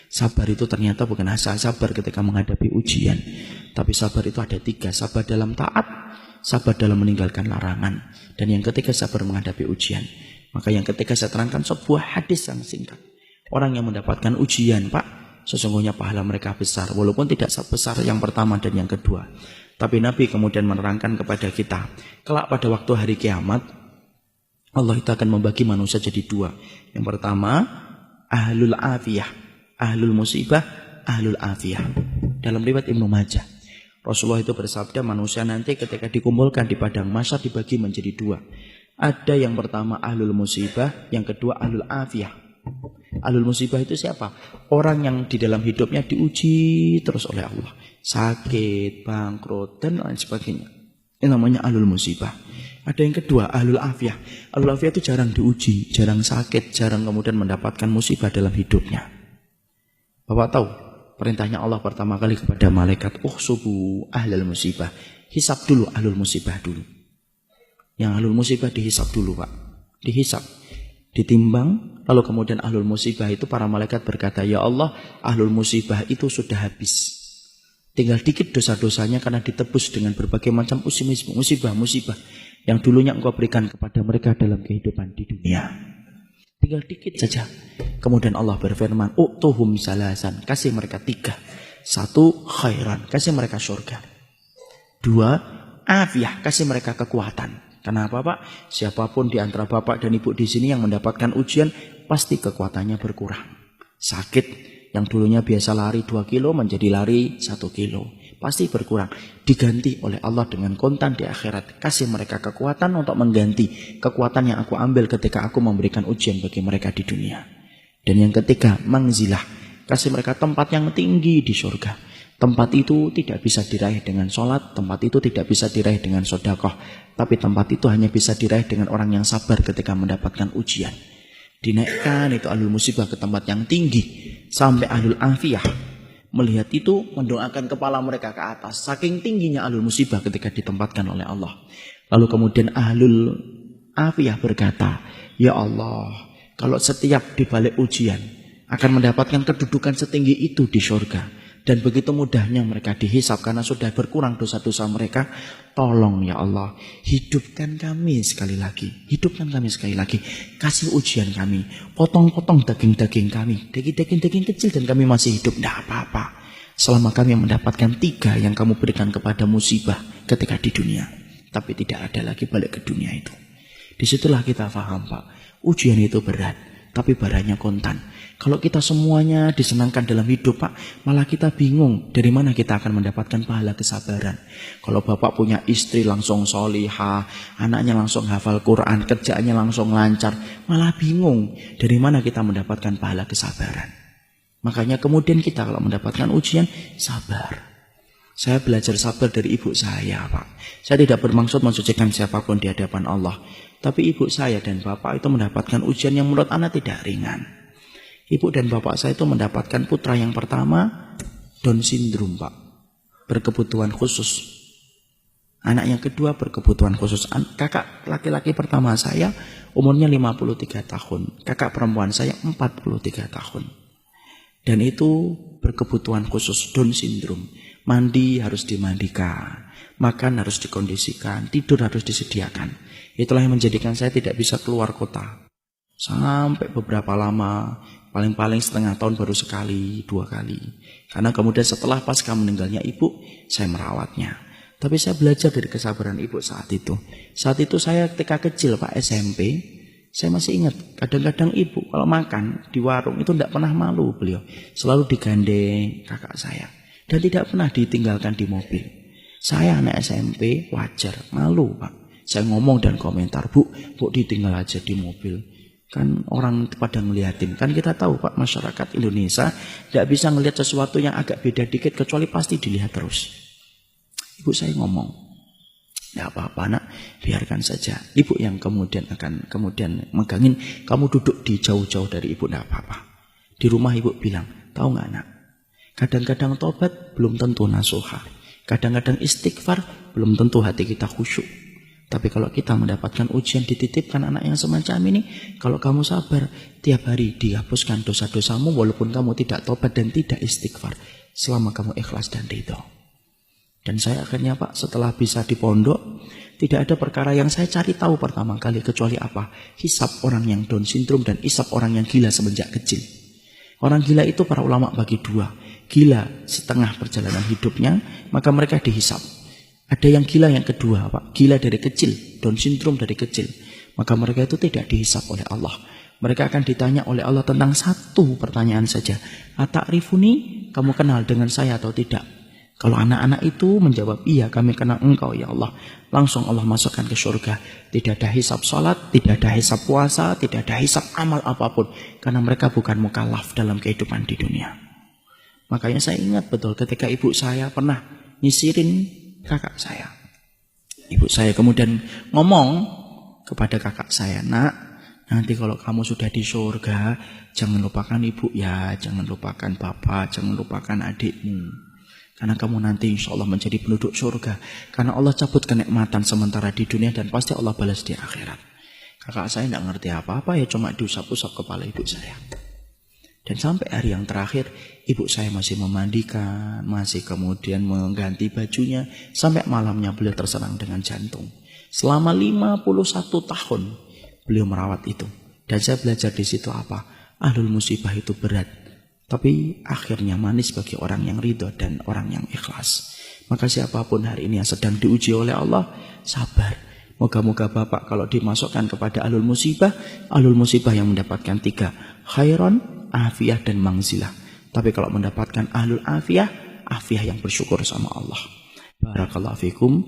Sabar itu ternyata bukan asal sabar ketika menghadapi ujian. Tapi sabar itu ada 3. Sabar dalam taat, sabar dalam meninggalkan larangan, dan yang ketiga sabar menghadapi ujian. Maka yang ketiga saya terangkan sebuah hadis yang singkat. Orang yang mendapatkan ujian, Pak, sesungguhnya pahala mereka besar. Walaupun tidak sebesar yang pertama dan yang kedua. Tapi Nabi kemudian menerangkan kepada kita, kelak pada waktu hari kiamat, Allah itu akan membagi manusia jadi 2. Yang pertama, ahlul afiyah, ahlul musibah, ahlul afiyah. Dalam riwayat Ibnu Majah, Rasulullah itu bersabda, manusia nanti ketika dikumpulkan di padang mahsyar dibagi menjadi 2. Ada yang pertama ahlul musibah, yang kedua ahlul afiyah. Ahlul musibah itu siapa? Orang yang di dalam hidupnya diuji terus oleh Allah. Sakit, bangkrut, dan lain sebagainya. Ini namanya ahlul musibah. Ada yang kedua, ahlul afiyah. Ahlul afiyah itu jarang diuji, jarang sakit, jarang kemudian mendapatkan musibah dalam hidupnya. Bapak tahu, perintahnya Allah pertama kali kepada malaikat, uhsubu ahlul musibah. Hisab dulu ahlul musibah dulu. Yang ahlul musibah dihisab dulu, Pak. Dihisab, ditimbang, lalu kemudian ahlul musibah itu para malaikat berkata, ya Allah, ahlul musibah itu sudah habis. Tinggal dikit dosa-dosanya karena ditebus dengan berbagai macam musibah-musibah yang dulunya engkau berikan kepada mereka dalam kehidupan di dunia. Tinggal dikit saja. Kemudian Allah berfirman, u'tuhum salasan, kasih mereka 3. 1, khairan, kasih mereka surga. 2, afiyah, kasih mereka kekuatan. Kenapa, Pak? Siapapun di antara Bapak dan Ibu di sini yang mendapatkan ujian, pasti kekuatannya berkurang. Sakit, yang dulunya biasa lari 2 kilo menjadi lari 1 kilo. Pasti berkurang. Diganti oleh Allah dengan kontan di akhirat. Kasih mereka kekuatan untuk mengganti kekuatan yang aku ambil ketika aku memberikan ujian bagi mereka di dunia. Dan yang ketiga, mangzilah. Kasih mereka tempat yang tinggi di surga. Tempat itu tidak bisa diraih dengan sholat. Tempat itu tidak bisa diraih dengan sedekah. Tapi tempat itu hanya bisa diraih dengan orang yang sabar ketika mendapatkan ujian. Dinaikkan itu ahlul musibah ke tempat yang tinggi. Sampai ahlul afiyah melihat itu mendoakan kepala mereka ke atas. Saking tingginya ahlul musibah ketika ditempatkan oleh Allah. Lalu kemudian ahlul afiyah berkata, ya Allah, kalau setiap dibalik ujian akan mendapatkan kedudukan setinggi itu di surga. Dan begitu mudahnya mereka dihisab karena sudah berkurang dosa-dosa mereka. Tolong ya Allah, hidupkan kami sekali lagi. Hidupkan kami sekali lagi. Kasih ujian kami. Potong-potong daging-daging kami. Daging-daging kecil dan kami masih hidup. Tidak apa-apa. Selama kami mendapatkan 3 yang kamu berikan kepada musibah ketika di dunia. Tapi tidak ada lagi balik ke dunia itu. Disitulah kita paham, Pak. Ujian itu berat. Tapi barangnya kontan. Kalau kita semuanya disenangkan dalam hidup, Pak, malah kita bingung dari mana kita akan mendapatkan pahala kesabaran. Kalau Bapak punya istri langsung solihah, anaknya langsung hafal Quran, kerjaannya langsung lancar, malah bingung dari mana kita mendapatkan pahala kesabaran. Makanya kemudian kita kalau mendapatkan ujian, sabar. Saya belajar sabar dari ibu saya, Pak. Saya tidak bermaksud mensucikan siapapun di hadapan Allah. Tapi ibu saya dan bapak itu mendapatkan ujian yang menurut anak tidak ringan. Ibu dan bapak saya itu mendapatkan putra yang pertama Down syndrome, Pak. Berkebutuhan khusus. Anak yang kedua berkebutuhan khusus. Kakak laki-laki pertama saya umurnya 53 tahun. Kakak perempuan saya 43 tahun. Dan itu berkebutuhan khusus Down syndrome. Mandi harus dimandikan, makan harus dikondisikan, tidur harus disediakan. Itulah yang menjadikan saya tidak bisa keluar kota. Sampai beberapa lama, paling-paling setengah tahun baru sekali, 2 kali. Karena kemudian setelah pasca meninggalnya ibu, saya merawatnya. Tapi saya belajar dari kesabaran ibu saat itu. Saat itu saya ketika kecil, Pak, SMP, saya masih ingat, kadang-kadang ibu kalau makan di warung itu tidak pernah malu beliau. Selalu digandeng kakak saya. Dan tidak pernah ditinggalkan di mobil. Saya anak SMP, wajar, malu, Pak. Saya ngomong dan komentar, Bu ditinggal aja di mobil. Kan orang pada ngeliatin. Kan kita tahu, Pak, masyarakat Indonesia tidak bisa ngelihat sesuatu yang agak beda dikit, kecuali pasti dilihat terus. Ibu saya ngomong, tidak apa-apa, nak, biarkan saja. Ibu yang kemudian akan megangin, kamu duduk di jauh-jauh dari ibu, tidak apa-apa. Di rumah ibu bilang, tahu nggak, nak? Kadang-kadang tobat belum tentu nasuha. Kadang-kadang istighfar belum tentu hati kita khusyuk. Tapi kalau kita mendapatkan ujian, dititipkan anak yang semacam ini, kalau kamu sabar, tiap hari dihapuskan dosa-dosamu walaupun kamu tidak tobat dan tidak istighfar, selama kamu ikhlas dan ridho. Dan saya akhirnya Pak, setelah bisa di pondok, tidak ada perkara yang saya cari tahu pertama kali kecuali apa? Hisab orang yang Down syndrome dan hisab orang yang gila semenjak kecil. Orang gila itu para ulama bagi dua. Gila setengah perjalanan hidupnya, maka mereka dihisab. Ada yang gila yang kedua, Pak. Gila dari kecil, Down syndrome dari kecil. Maka mereka itu tidak dihisab oleh Allah. Mereka akan ditanya oleh Allah tentang satu pertanyaan saja. Ata'rifuni, kamu kenal dengan saya atau tidak? Kalau anak-anak itu menjawab, iya kami kenal engkau ya Allah. Langsung Allah masukkan ke surga. Tidak ada hisab sholat, tidak ada hisab puasa, tidak ada hisab amal apapun. Karena mereka bukan mukallaf dalam kehidupan di dunia. Makanya saya ingat betul ketika ibu saya pernah nyisirin kakak saya. Ibu saya kemudian ngomong kepada kakak saya, nak, nanti kalau kamu sudah di surga, jangan lupakan ibu ya, jangan lupakan bapak, jangan lupakan adikmu. Karena kamu nanti insya Allah menjadi penduduk surga. Karena Allah cabut kenikmatan sementara di dunia dan pasti Allah balas di akhirat. Kakak saya tidak ngerti apa-apa ya, cuma diusap-usap kepala ibu saya. Dan sampai hari yang terakhir, ibu saya masih memandikan, masih kemudian mengganti bajunya. Sampai malamnya beliau terserang dengan jantung. Selama 51 tahun beliau merawat itu. Dan saya belajar di situ apa? Ahlul musibah itu berat. Tapi akhirnya manis bagi orang yang ridho dan orang yang ikhlas. Maka siapapun hari ini yang sedang diuji oleh Allah, sabar. Moga-moga Bapak kalau dimasukkan kepada ahlul musibah yang mendapatkan 3. Khairon, afiyah, dan mangzilah. Tapi kalau mendapatkan ahlul afiyah yang bersyukur sama Allah. Barakallahu fikum.